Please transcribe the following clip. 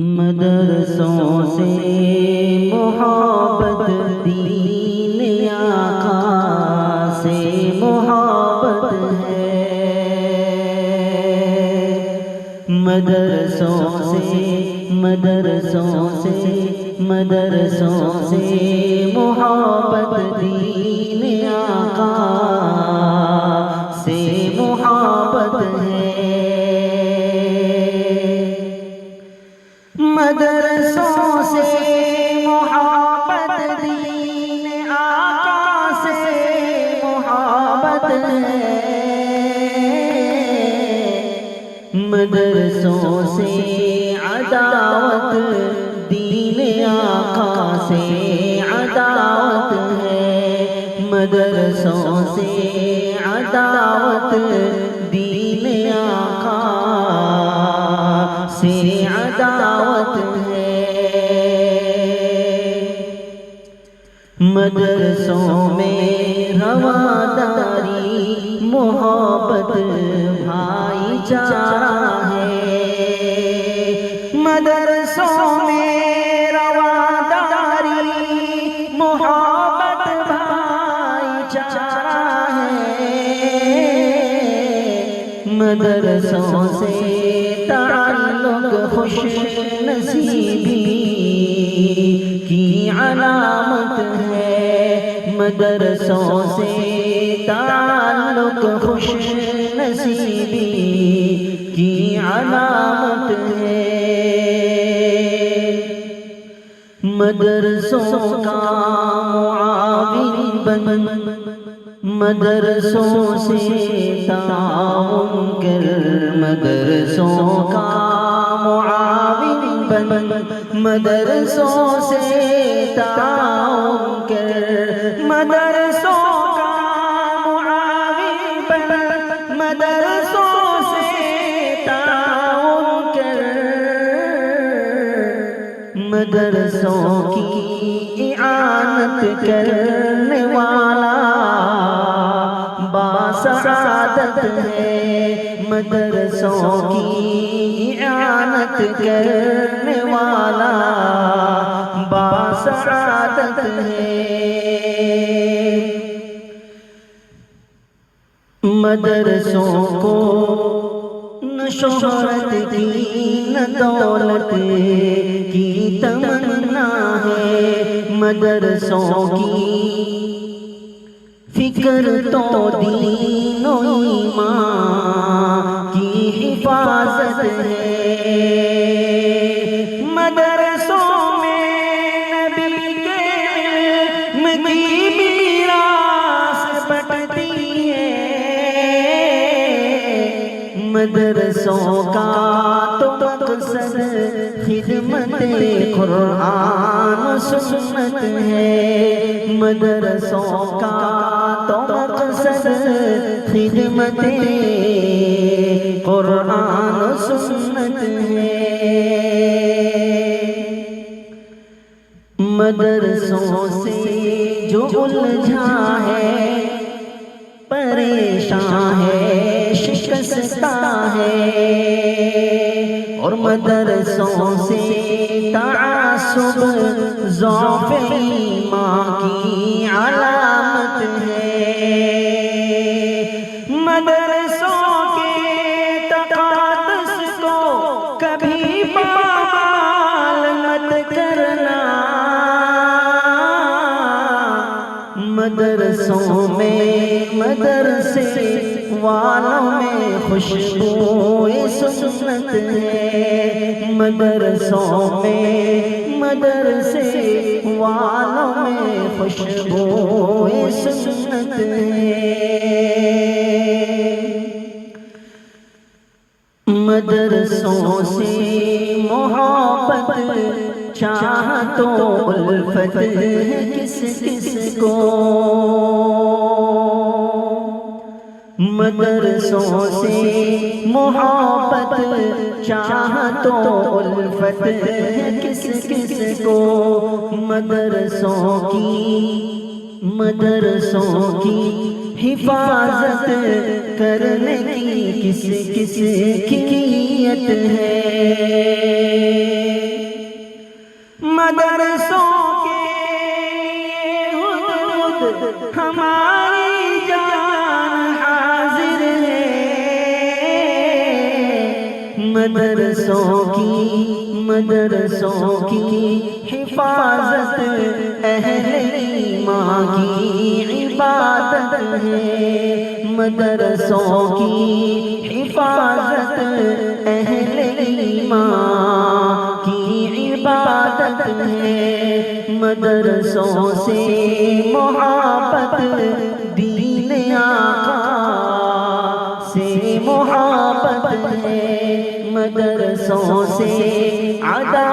مدرسوں سے محبت، دین آقا سے محبت ہے۔ مدرسوں سے محبت، دین آقا سے محبت ہے۔ مدرسوں سے محبت، دین آقا سے محبت ہے۔ مدرسوں سے عداوت، دین آقا سے عداوت ہے۔ مدرسوں سے عداوت، دین آقا سے عداوت ہے۔ مدرسوں میں رواداری، محبت، بھائی چارہ ہے۔ مدرسوں میں رواداری، محبت، بھائی چارہ ہے۔ مدرسوں سے تعلق، خوش نصیبی کی علامت ہے۔ مدرسوں سے تعلق، خوش نصیبی کی علامت ہے۔ مدرسوں کا معاون بن، مدرسوں سے تعاون کر۔ مدرسوں کا معاون بن، مدرسوں سے تعاون کر۔ مدرسوں کا معاون بن، مدرسوں سے تعاون کر۔ مدرسوں کی اعانت کرنے والا باسعادت ہے۔ مدرسوں کی اعانت کرنے والا باسعادت ہے۔ مدرسوں کو نہ شہرت کی، نہ دولت کی تمنا ہے۔ مدرسوں کی فکر تو دین و ایمان کی حفاظت ہے۔ مدرسوں میں نبی کے علم کی میراث بٹتی ہے۔ مدرسوں کا تو مقصد خدمت قرآن و سنت ہے۔ مدرسوں کا تو مقصد خدمت قرآن و سنت ہے۔ مدرسوں سے جو الجھا ہے، پریشان ہے، شکستہ ہے۔ اور مدرسوں سے تعصب، ضعف ایمان کی علامت ہے۔ مدرسوں کے تقدس کو کبھی پامال مت کرنا۔ مدرسوں میں، مدرسے والوں میں خوشبو سنت ہے۔ مدرسوں میں، مدرسے والوں میں خوشبو سنت ہے۔ مدرسوں سے محبت، چاہت و الفت کس کس کو۔ مدرسوں سے محبت، چاہت و الفت کس کس کو۔ مدرسوں کی حفاظت کرنے کی کس کس کی نیت ہے۔ مدرسوں کے حدود ہماری جان حاضر ہے، مدرسوں کی حفاظت اہل ایمان کی عبادت ہے، مدرسوں کی حفاظت اہل ایمان کی عبادت ہے، مدرسوں سے محبت دین آقا سے محبت ہے، مدرسوں سے عدالت